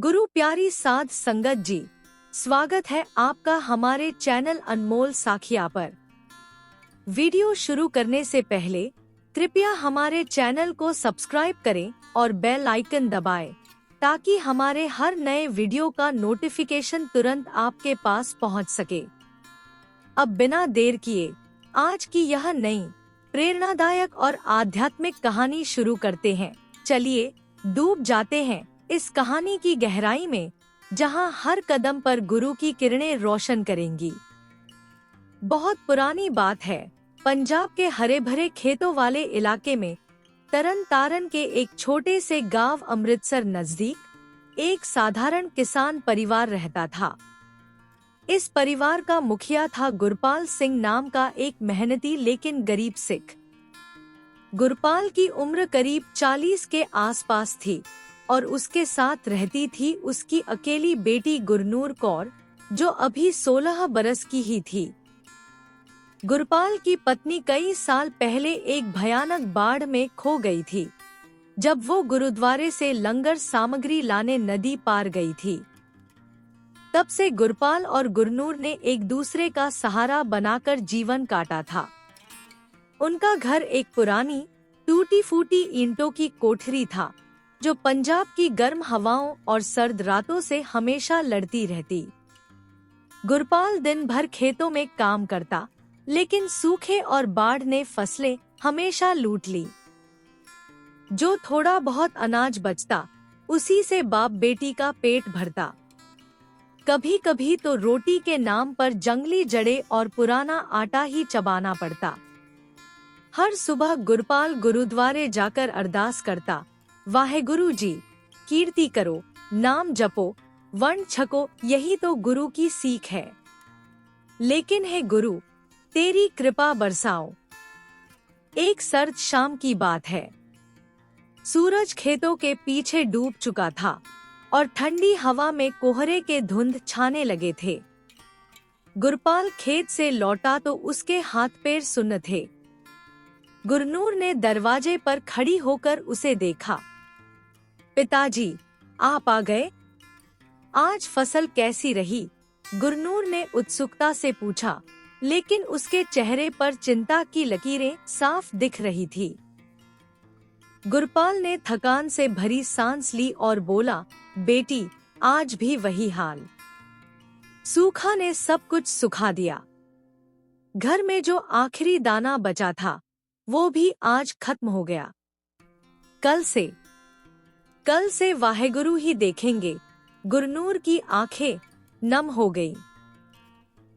गुरु प्यारी साध संगत जी, स्वागत है आपका हमारे चैनल अनमोल साखिया पर। वीडियो शुरू करने से पहले कृपया हमारे चैनल को सब्सक्राइब करें और बेल आइकन दबाएं, ताकि हमारे हर नए वीडियो का नोटिफिकेशन तुरंत आपके पास पहुंच सके। अब बिना देर किए आज की यह नई प्रेरणादायक और आध्यात्मिक कहानी शुरू करते हैं। चलिए डूब जाते हैं इस कहानी की गहराई में, जहां हर कदम पर गुरु की किरणें रोशन करेंगी। बहुत पुरानी बात है, पंजाब के हरे भरे खेतों वाले इलाके में तरन तारन के एक छोटे से गांव अमृतसर नजदीक एक साधारण किसान परिवार रहता था। इस परिवार का मुखिया था गुरपाल सिंह नाम का एक मेहनती लेकिन गरीब सिख। गुरपाल की उम्र करीब 40 के आसपास थी और उसके साथ रहती थी उसकी अकेली बेटी गुरनूर कौर, जो अभी 16 बरस की ही थी। गुरपाल की पत्नी कई साल पहले एक भयानक बाढ़ में खो गई थी, जब वो गुरुद्वारे से लंगर सामग्री लाने नदी पार गई थी। तब से गुरपाल और गुरनूर ने एक दूसरे का सहारा बनाकर जीवन काटा था। उनका घर एक पुरानी टूटी फूटी ईंटों की कोठरी था, जो पंजाब की गर्म हवाओं और सर्द रातों से हमेशा लड़ती रहती। गुरपाल दिन भर खेतों में काम करता, लेकिन सूखे और बाढ़ ने फसलें हमेशा लूट ली। जो थोड़ा बहुत अनाज बचता, उसी से बाप बेटी का पेट भरता। कभी कभी तो रोटी के नाम पर जंगली जड़े और पुराना आटा ही चबाना पड़ता। हर सुबह गुरपाल गुरुद्वारे जाकर अरदास करता, वाहेगुरु जी, कीर्ति करो, नाम जपो, वर्ण छको, यही तो गुरु की सीख है। लेकिन हे गुरु, तेरी कृपा बरसाओ। एक सर्द शाम की बात है। सूरज खेतों के पीछे डूब चुका था और ठंडी हवा में कोहरे के धुंध छाने लगे थे। गुरपाल खेत से लौटा तो उसके हाथ पैर सुन्न थे। गुरनूर ने दरवाजे पर खड़ी होकर उसे देखा। पिताजी, आप आ गए? आज फसल कैसी रही? गुरनूर ने उत्सुकता से पूछा, लेकिन उसके चेहरे पर चिंता की लकीरें साफ दिख रही थी। गुरपाल ने थकान से भरी सांस ली और बोला, बेटी, आज भी वही हाल। सूखा ने सब कुछ सुखा दिया। घर में जो आखिरी दाना बचा था, वो भी आज खत्म हो गया। कल से वाहेगुरु ही देखेंगे। गुरनूर की आंखें नम हो गई।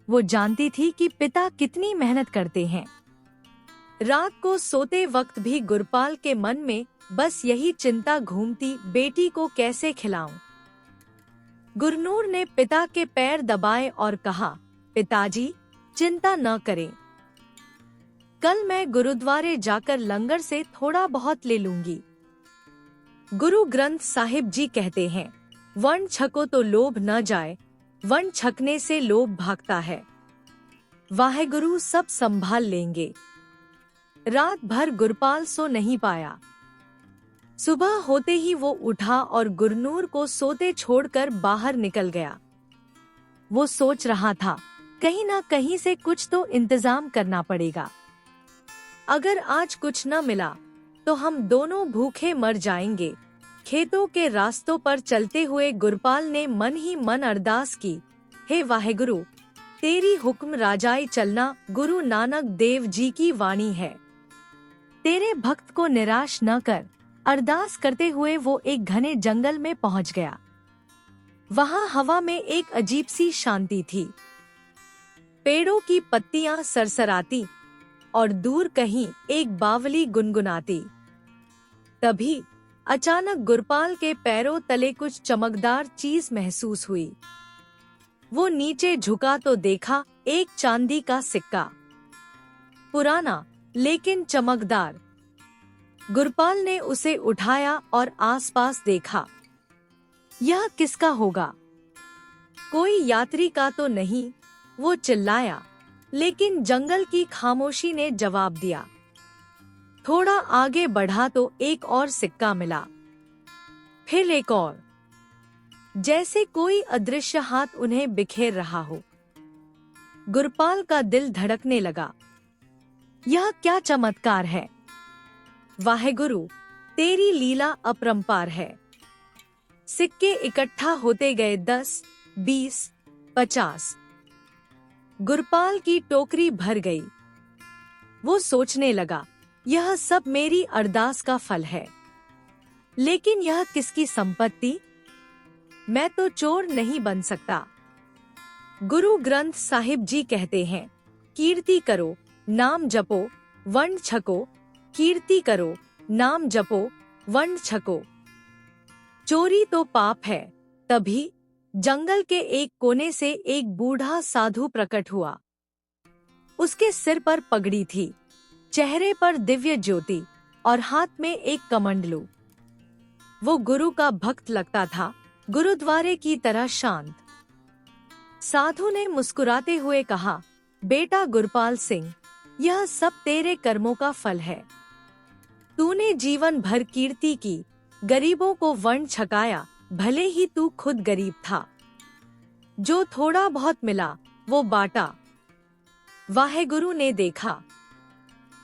वो जानती थी कि पिता कितनी मेहनत करते हैं। रात को सोते वक्त भी गुरपाल के मन में बस यही चिंता घूमती, बेटी को कैसे खिलाऊं। गुरनूर ने पिता के पैर दबाए और कहा, पिताजी, चिंता न करें। कल मैं गुरुद्वारे जाकर लंगर से थोड़ा बहुत ले लूंगी। गुरु ग्रंथ साहिब जी कहते हैं, वर्ण छको तो लोभ न जाए, वर्ण छकने से लोभ भागता है। वाहेगुरु सब संभाल लेंगे। रात भर गुरपाल सो नहीं पाया। सुबह होते ही वो उठा और गुरनूर को सोते छोड़कर बाहर निकल गया। वो सोच रहा था, कहीं ना कहीं से कुछ तो इंतजाम करना पड़ेगा। अगर आज कुछ न मिला तो हम दोनों भूखे मर जाएंगे। खेतों के रास्तों पर चलते हुए गुरपाल ने मन ही मन अरदास की, हे वाहेगुरु, तेरी हुक्म राजाई चलना गुरु नानक देव जी की वाणी है। तेरे भक्त को निराश न कर। अरदास करते हुए वो एक घने जंगल में पहुंच गया। वहां हवा में एक अजीब सी शांति थी। पेड़ों की पत्तियां सरसराती और दूर कहीं एक बावली गुनगुनाती। तभी अचानक गुरपाल के पैरों तले कुछ चमकदार चीज महसूस हुई। वो नीचे झुका तो देखा एक चांदी का सिक्का, पुराना लेकिन चमकदार। गुरपाल ने उसे उठाया और आसपास देखा। यह किसका होगा? कोई यात्री का तो नहीं, वो चिल्लाया, लेकिन जंगल की खामोशी ने जवाब दिया। थोड़ा आगे बढ़ा तो एक और सिक्का मिला, फिर एक और। जैसे कोई अदृश्य हाथ उन्हें बिखेर रहा हो। गुरपाल का दिल धड़कने लगा। यह क्या चमत्कार है! वाहेगुरु, तेरी लीला अपरंपार है। सिक्के इकट्ठा होते गए 10, 20, 50। गुरपाल की टोकरी भर गई। वो सोचने लगा, यह सब मेरी अरदास का फल है। लेकिन यह किसकी संपत्ति? मैं तो चोर नहीं बन सकता। गुरु ग्रंथ साहिब जी कहते हैं, कीर्ति करो, नाम जपो, वंड छको। कीर्ति करो, नाम जपो, वंड छको। चोरी तो पाप है। तभी जंगल के एक कोने से एक बूढ़ा साधु प्रकट हुआ। उसके सिर पर पगड़ी थी, चेहरे पर दिव्य ज्योति और हाथ में एक कमंडलू। वो गुरु का भक्त लगता था, गुरुद्वारे की तरह शांत। साधु ने मुस्कुराते हुए कहा, बेटा गुरपाल सिंह, यह सब तेरे कर्मों का फल है। तूने जीवन भर कीर्ति की, गरीबों को वंड छकाया, भले ही तू खुद गरीब था। जो थोड़ा बहुत मिला वो बांटा। वाहेगुरु ने देखा,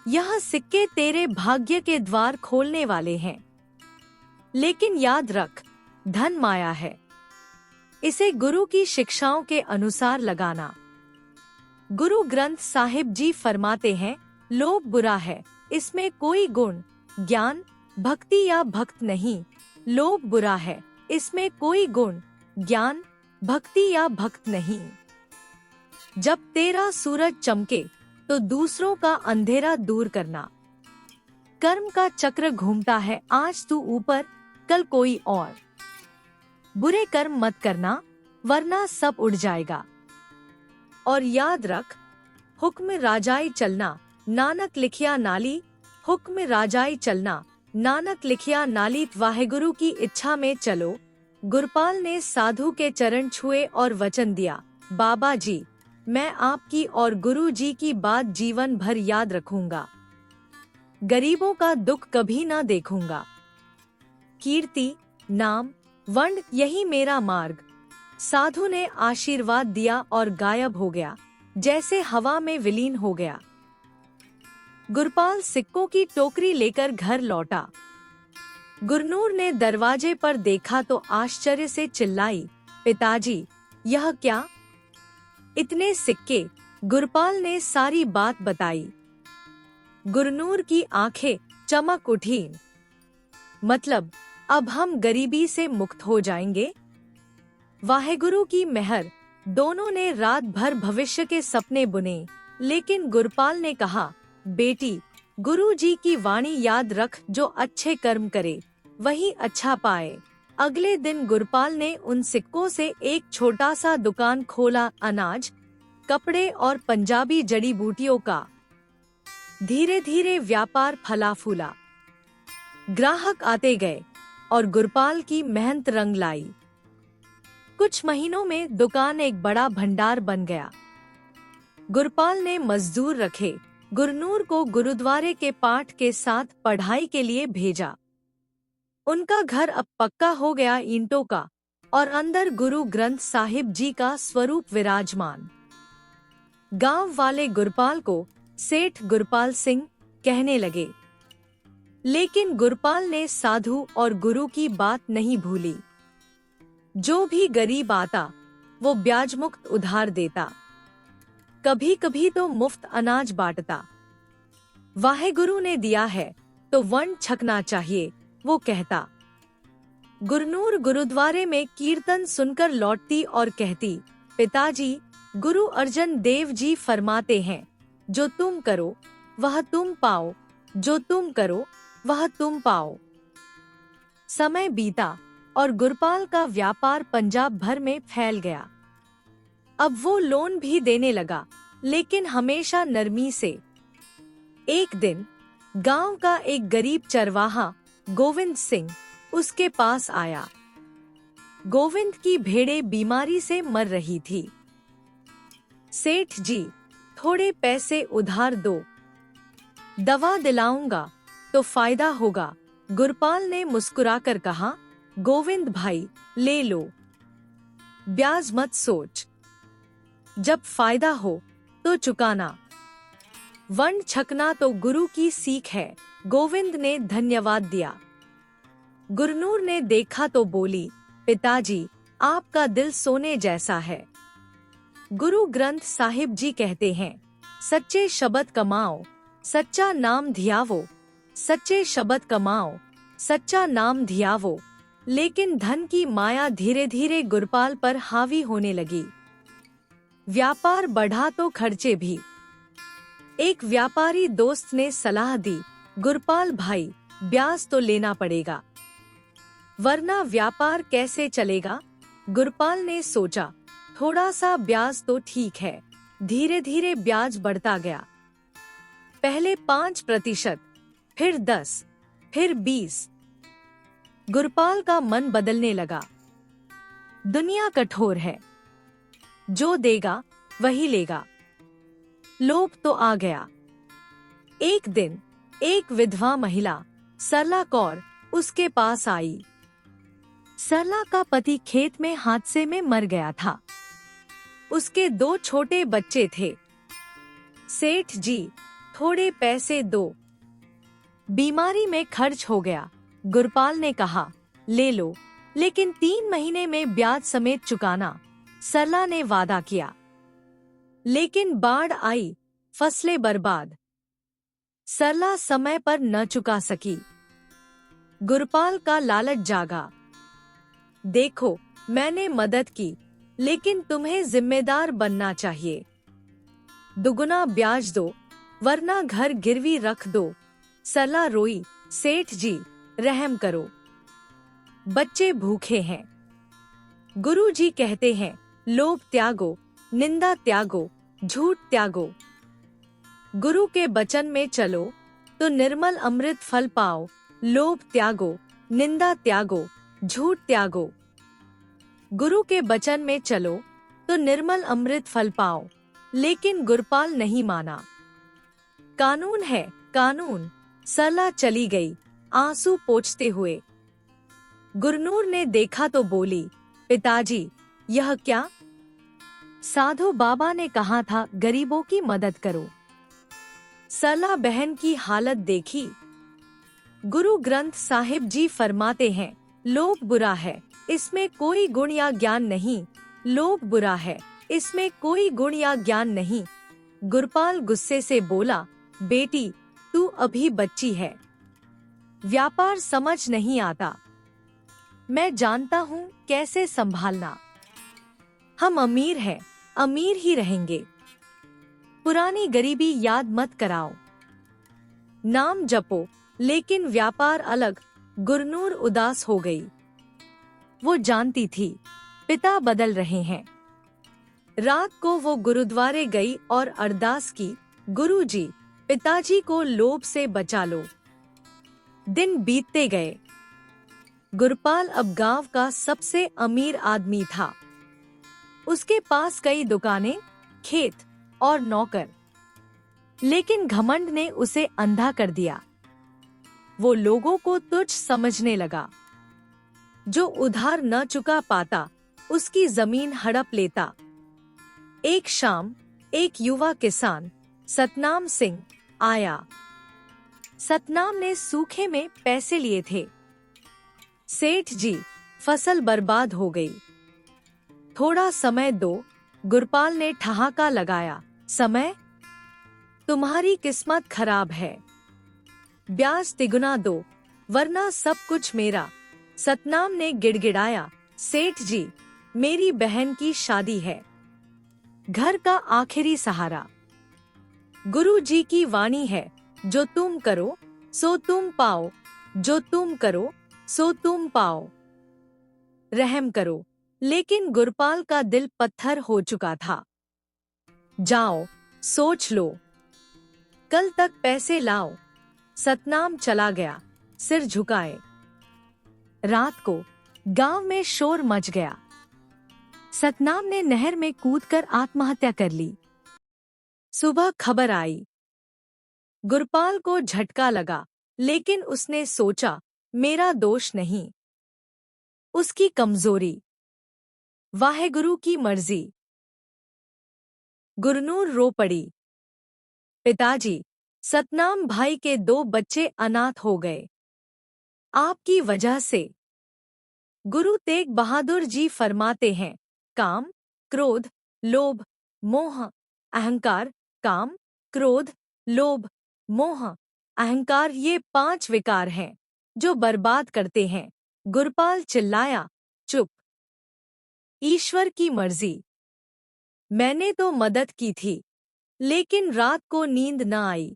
यह सिक्के तेरे भाग्य के द्वार खोलने वाले हैं। लेकिन याद रख, धन माया है, इसे गुरु की शिक्षाओं के अनुसार लगाना। गुरु ग्रंथ साहिब जी फरमाते हैं, लोभ बुरा है, इसमें कोई गुण, ज्ञान, भक्ति या भक्त नहीं। लोभ बुरा है, इसमें कोई गुण, ज्ञान, भक्ति या भक्त नहीं। जब तेरा सूरज चमके तो दूसरों का अंधेरा दूर करना। कर्म का चक्र घूमता है, आज तू ऊपर, कल कोई और। बुरे कर्म मत करना, वरना सब उड़ जाएगा। और याद रख, हुक्म राजाई चलना, नानक लिखिया नाली। हुक्म राजाई चलना, नानक लिखिया नाली। वाहेगुरु की इच्छा में चलो। गुरपाल ने साधु के चरण छुए और वचन दिया, बाबा जी, मैं आपकी और गुरु जी की बात जीवन भर याद रखूंगा। गरीबों का दुख कभी ना देखूंगा। कीर्ति, नाम, वंड, यही मेरा मार्ग। साधु ने आशीर्वाद दिया और गायब हो गया, जैसे हवा में विलीन हो गया। गुरपाल सिक्कों की टोकरी लेकर घर लौटा। गुरनूर ने दरवाजे पर देखा तो आश्चर्य से चिल्लाई, पिताजी, यह क्या? इतने सिक्के? गुरपाल ने सारी बात बताई। गुरनूर की आंखें चमक उठी। मतलब, अब हम गरीबी से मुक्त हो जाएंगे? वाहेगुरु की मेहर। दोनों ने रात भर भविष्य के सपने बुने, लेकिन गुरपाल ने कहा, बेटी, गुरु जी की वाणी याद रख, जो अच्छे कर्म करे वही अच्छा पाए। अगले दिन गुरपाल ने उन सिक्कों से एक छोटा सा दुकान खोला, अनाज, कपड़े और पंजाबी जड़ी बूटियों का। धीरे धीरे व्यापार फला फूला। ग्राहक आते गए और गुरपाल की मेहनत रंग लाई। कुछ महीनों में दुकान एक बड़ा भंडार बन गया। गुरपाल ने मजदूर रखे। गुरनूर को गुरुद्वारे के पाठ के साथ पढ़ाई के लिए भेजा। उनका घर अब पक्का हो गया, ईंटों का, और अंदर गुरु ग्रंथ साहिब जी का स्वरूप विराजमान। गांव वाले गुरपाल को सेठ गुरपाल सिंह कहने लगे। लेकिन गुरपाल ने साधु और गुरु की बात नहीं भूली। जो भी गरीब आता वो ब्याज मुक्त उधार देता, कभी कभी तो मुफ्त अनाज बांटता। वाहेगुरु ने दिया है तो वंड छकना चाहिए, वो कहता। गुरनूर गुरुद्वारे में कीर्तन सुनकर लौटती और कहती, पिताजी, गुरु अर्जन देव जी फरमाते हैं, जो तुम करो वह तुम पाओ, जो तुम करो वह तुम पाओ। समय बीता और गुरपाल का व्यापार पंजाब भर में फैल गया। अब वो लोन भी देने लगा, लेकिन हमेशा नरमी से। एक दिन गांव का एक गरीब चरवाहा गोविंद सिंह उसके पास आया। गोविंद की भेड़ें बीमारी से मर रही थी। सेठ जी, थोड़े पैसे उधार दो, दवा दिलाऊंगा तो फायदा होगा। गुरपाल ने मुस्कुराकर कहा, गोविंद भाई, ले लो। ब्याज मत सोच, जब फायदा हो तो चुकाना। वर्ण छकना तो गुरु की सीख है, गोविंद ने धन्यवाद दिया। गुरनूर ने देखा तो बोली, पिताजी, आपका दिल सोने जैसा है। गुरु ग्रंथ साहिब जी कहते हैं, सच्चे शब्द कमाओ, सच्चा नाम धियावो। सच्चे शब्द कमाओ, सच्चा नाम धियावो। लेकिन धन की माया धीरे धीरे गुरपाल पर हावी होने लगी। व्यापार बढ़ा तो खर्चे भी। एक व्यापारी दोस्त ने सलाह दी, गुरपाल भाई, ब्याज तो लेना पड़ेगा, वरना व्यापार कैसे चलेगा। गुरपाल ने सोचा, थोड़ा सा ब्याज तो ठीक है। धीरे धीरे ब्याज बढ़ता गया। पहले 5%, फिर 10, फिर 20। गुरपाल का मन बदलने लगा। दुनिया कठोर है, जो देगा वही लेगा। लोभ तो आ गया। एक दिन एक विधवा महिला, सरला कौर, उसके पास आई। सरला का पति खेत में हादसे में मर गया था। उसके 2 छोटे बच्चे थे। सेठ जी, थोड़े पैसे दो, बीमारी में खर्च हो गया। गुरपाल ने कहा, ले लो, लेकिन 3 महीने में ब्याज समेत चुकाना। सरला ने वादा किया। लेकिन बाढ़ आई, फसलें बर्बाद। सरला समय पर न चुका सकी। गुरपाल का लालच जागा। देखो, मैंने मदद की, लेकिन तुम्हें जिम्मेदार बनना चाहिए। दुगुना ब्याज दो, वरना घर गिरवी रख दो। सरला रोई, सेठ जी, रहम करो, बच्चे भूखे हैं। गुरु जी कहते हैं, लोभ त्यागो, निंदा त्यागो, झूठ त्यागो। गुरु के वचन में चलो तो निर्मल अमृत फल पाओ। लोभ त्यागो, निंदा त्यागो, झूठ त्यागो। गुरु के वचन में चलो तो निर्मल अमृत फल पाओ। लेकिन गुरपाल नहीं माना। कानून है, कानून। सरला चली गई, आंसू पोंछते हुए। गुरनूर ने देखा तो बोली, पिताजी, यह क्या? साधु बाबा ने कहा था गरीबों की मदद करो। सरला बहन की हालत देखी। गुरु ग्रंथ साहिब जी फरमाते हैं, लोभ बुरा है, इसमें कोई गुण या ज्ञान नहीं। लोभ बुरा है, इसमें कोई गुण या ज्ञान नहीं। गुरपाल गुस्से से बोला, बेटी, तू अभी बच्ची है, व्यापार समझ नहीं आता। मैं जानता हूँ कैसे संभालना। हम अमीर हैं, अमीर ही रहेंगे। पुरानी गरीबी याद मत कराओ। नाम जपो, लेकिन व्यापार अलग। गुरनूर उदास हो गई। वो जानती थी, पिता बदल रहे हैं। रात को वो गुरुद्वारे गई और अरदास की, गुरुजी, पिताजी को लोभ से बचा लो। दिन बीतते गए। गुरपाल अब गांव का सबसे अमीर आदमी था। उसके पास कई दुकानें, खेत और नौकर। लेकिन घमंड ने उसे अंधा कर दिया। वो लोगों को तुच्छ समझने लगा। जो उधार न चुका पाता, उसकी जमीन हड़प लेता। एक शाम एक युवा किसान, सतनाम सिंह, आया। सतनाम ने सूखे में पैसे लिए थे। सेठ जी, फसल बर्बाद हो गई, थोड़ा समय दो। गुरपाल ने ठहाका लगाया, समय? तुम्हारी किस्मत खराब है, ब्याज तिगुना दो, वरना सब कुछ मेरा। सतनाम ने गिड़गिड़ाया, सेठ जी, मेरी बहन की शादी है, घर का आखिरी सहारा। गुरु जी की वाणी है, जो तुम करो सो तुम पाओ, जो तुम करो सो तुम पाओ। रहम करो। लेकिन गुरपाल का दिल पत्थर हो चुका था। जाओ, सोच लो, कल तक पैसे लाओ। सतनाम चला गया, सिर झुकाए। रात को गांव में शोर मच गया। सतनाम ने नहर में कूदकर आत्महत्या कर ली। सुबह खबर आई। गुरपाल को झटका लगा, लेकिन उसने सोचा, मेरा दोष नहीं, उसकी कमजोरी। वाहेगुरु की मर्जी। गुरनूर रो पड़ी। पिताजी, सतनाम भाई के 2 बच्चे अनाथ हो गए आपकी वजह से। गुरु तेग बहादुर जी फरमाते हैं, काम, क्रोध, लोभ, मोह, अहंकार। काम, क्रोध, लोभ, मोह, अहंकार, ये 5 विकार हैं जो बर्बाद करते हैं। गुरपाल चिल्लाया, चुप। ईश्वर की मर्जी। मैंने तो मदद की थी, लेकिन रात को नींद न आई।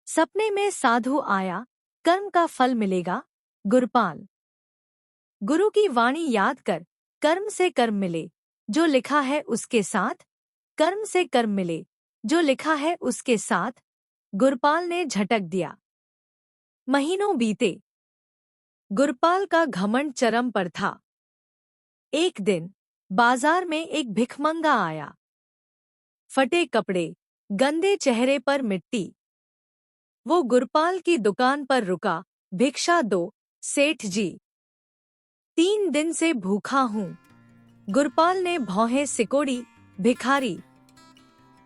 सपने में साधु आया, कर्म का फल मिलेगा। गुरपाल। गुरु की वाणी याद कर, कर्म से कर्म मिले, जो लिखा है उसके साथ। कर्म से कर्म मिले, जो लिखा है उसके साथ। गुरपाल ने झटक दिया। महीनों बीते। गुरपाल का घमंड चरम पर था। एक दिन बाजार में एक भिखमंगा आया। फटे कपड़े, गंदे चेहरे पर मिट्टी। वो गुरपाल की दुकान पर रुका। भिक्षा दो, सेठ जी। 3 दिन से भूखा हूँ। गुरपाल ने भौहें सिकोड़ी। भिखारी।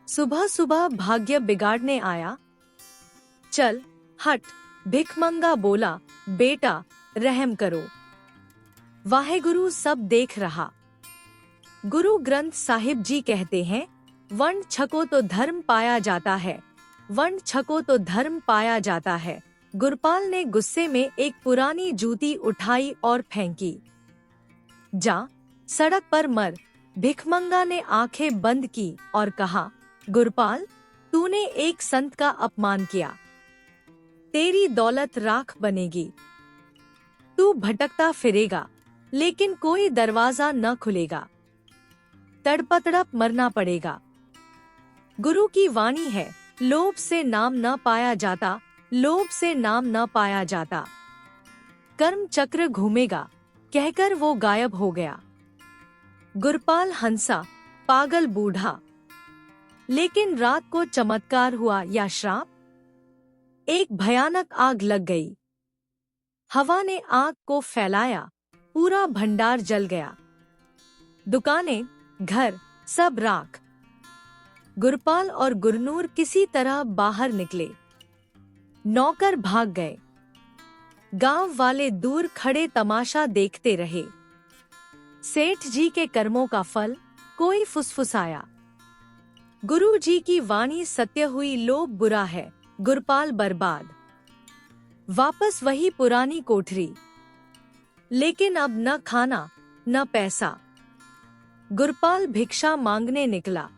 सुबह सुबह भाग्य बिगाड़ने आया। चल, हट। भिखमंगा बोला, बेटा, रहम करो। वाहेगुरु सब देख रहा। गुरु ग्रंथ साहिब जी कहते हैं, वंड छको तो धर्म पाया जाता है। वंड छको तो धर्म पाया जाता है। गुरपाल ने गुस्से में एक पुरानी जूती उठाई और फेंकी। जा, सड़क पर मर। भिखमंगा ने आंखें बंद की और कहा, गुरपाल, तूने एक संत का अपमान किया। तेरी दौलत राख बनेगी। तू भटकता फिरेगा, लेकिन कोई दरवाजा न खुलेगा। तड़पतड़प मरना पड़ेगा। गुरु की वाणी है, लोभ से नाम न पाया जाता। लोभ से नाम न पाया जाता। कर्म चक्र घूमेगा, कहकर वो गायब हो गया। गुरपाल हंसा, पागल बूढ़ा। लेकिन रात को चमत्कार हुआ या श्राप? एक भयानक आग लग गई। हवा ने आग को फैलाया, पूरा भंडार जल गया। दुकानें, घर, सब राख। गुरपाल और गुरनूर किसी तरह बाहर निकले। नौकर भाग गए। गांव वाले दूर खड़े तमाशा देखते रहे। सेठ जी के कर्मों का फल, कोई फुसफुसाया। गुरु जी की वाणी सत्य हुई, लोभ बुरा है, गुरपाल बर्बाद। वापस वही पुरानी कोठरी, लेकिन अब न खाना न पैसा। गुरपाल भिक्षा मांगने निकला।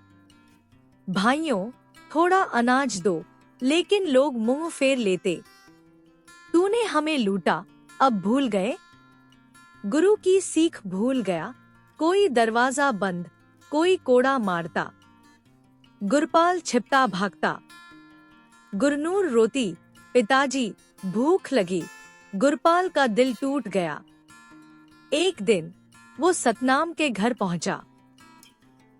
भाइयों, थोड़ा अनाज दो, लेकिन लोग मुंह फेर लेते। तूने हमें लूटा, अब भूल गए? गुरु की सीख भूल गया। कोई दरवाजा बंद, कोई कोड़ा मारता। गुरपाल छिपता भागता। गुरनूर रोती, पिताजी, भूख लगी। गुरपाल का दिल टूट गया। एक दिन वो सतनाम के घर पहुंचा।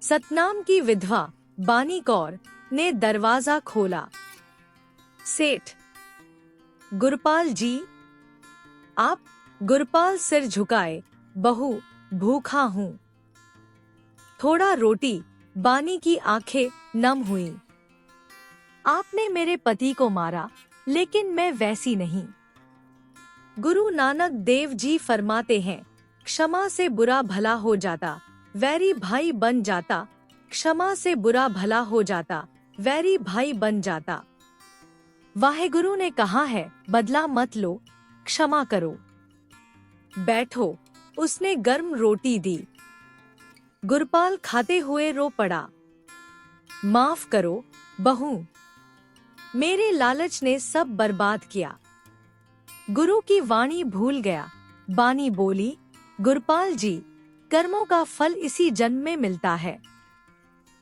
सतनाम की विधवा बानी कौर ने दरवाजा खोला। सेठ। गुरपाल जी, आप? गुरपाल सिर झुकाए, बहू, भूखा हूँ। थोड़ा रोटी। बानी की आंखें नम हुई। आपने मेरे पति को मारा, लेकिन मैं वैसी नहीं। गुरु नानक देव जी फरमाते हैं, क्षमा से बुरा भला हो जाता, वैरी भाई बन जाता। क्षमा से बुरा भला हो जाता, वैरी भाई बन जाता। वाहेगुरु ने कहा है, बदला मत लो, क्षमा करो। बैठो। उसने गर्म रोटी दी। गुरपाल खाते हुए रो पड़ा। माफ करो, बहू, मेरे लालच ने सब बर्बाद किया। गुरु की वाणी भूल गया। बानी बोली, गुरपाल जी, कर्मों का फल इसी जन्म में मिलता है।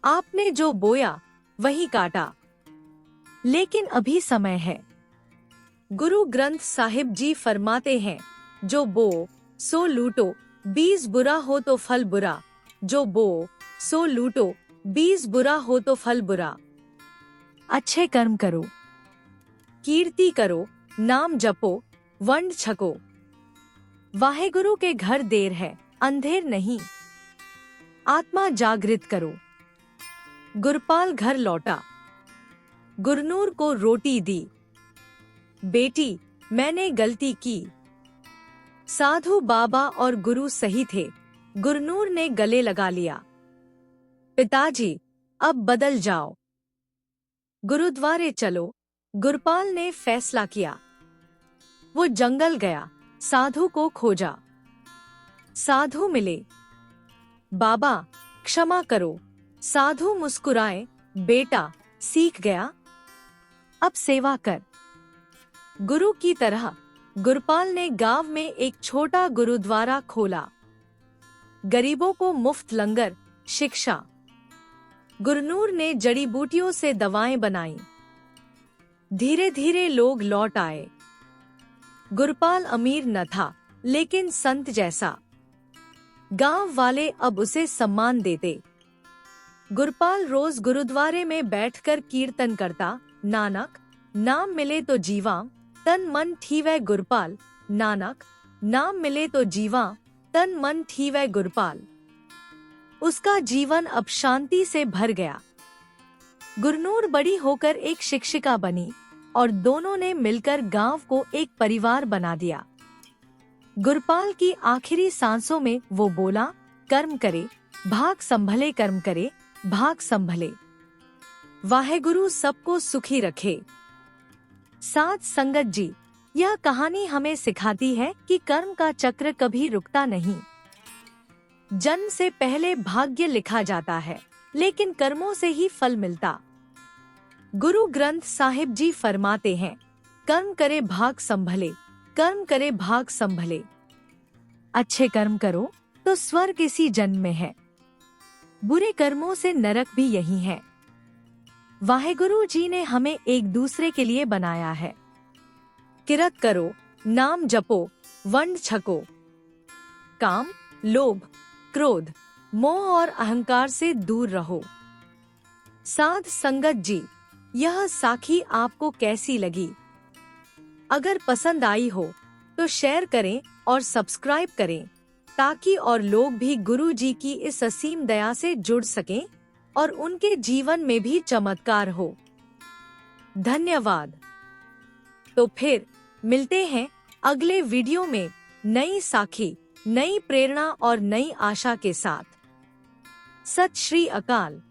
आपने जो बोया वही काटा, लेकिन अभी समय है। गुरु ग्रंथ साहिब जी फरमाते हैं, जो बो सो लूटो, बीज बुरा हो तो फल बुरा। जो बो सो लूटो, बीज बुरा हो तो फल बुरा। अच्छे कर्म करो, कीर्ति करो, नाम जपो, वंड छको। वाहेगुरु के घर देर है, अंधेर नहीं। आत्मा जागृत करो। गुरपाल घर लौटा। गुरनूर को रोटी दी। बेटी, मैंने गलती की। साधु बाबा और गुरु सही थे। गुरनूर ने गले लगा लिया। पिताजी, अब बदल जाओ। गुरुद्वारे चलो, गुरपाल ने फैसला किया। वो जंगल गया, साधु को खोजा। साधु मिले। बाबा, क्षमा करो। साधु मुस्कुराए। बेटा, सीख गया, अब सेवा कर। गुरु की तरह गुरपाल ने गांव में एक छोटा गुरुद्वारा खोला। गरीबों को मुफ्त लंगर, शिक्षा। गुरनूर ने जड़ी बूटियों से दवाएं बनाई। धीरे धीरे लोग लौट आए। गुरपाल अमीर न था, लेकिन संत जैसा। गांव वाले अब उसे सम्मान देते। गुरपाल रोज गुरुद्वारे में बैठकर कीर्तन करता। नानक, नाम मिले तो जीवा, तन मन ठीवै गुरपाल। नानक, नाम मिले तो जीवा, तन मन ठीवै गुरपाल। उसका जीवन अब शांति से भर गया। गुरनूर बड़ी होकर एक शिक्षिका बनी और दोनों ने मिलकर गांव को एक परिवार बना दिया। गुरपाल की आखिरी सांसों में वो बोला, कर्म करे, भाग संभले, कर्म करे, भाग संभले। वाहेगुरु सबको सुखी रखे। साध संगत जी, यह कहानी हमें सिखाती है कि कर्म का चक्र कभी रुकता नहीं। जन्म से पहले भाग्य लिखा जाता है, लेकिन कर्मों से ही फल मिलता। गुरु ग्रंथ साहिब जी फरमाते हैं, कर्म करे भाग संभले, कर्म करे भाग संभले। अच्छे कर्म करो तो स्वर्ग इसी जन्म में है, बुरे कर्मों से नरक भी यही है। वाहेगुरु जी ने हमें एक दूसरे के लिए बनाया है। किरत करो, नाम जपो, वंड छको। काम, लोभ, क्रोध, मोह और अहंकार से दूर रहो। साध संगत जी, यह साखी आपको कैसी लगी? अगर पसंद आई हो तो शेयर करें और सब्सक्राइब करें, ताकि और लोग भी गुरु जी की इस असीम दया से जुड़ सकें और उनके जीवन में भी चमत्कार हो। धन्यवाद। तो फिर मिलते हैं अगले वीडियो में नई साखी, नई प्रेरणा और नई आशा के साथ। सत श्री अकाल।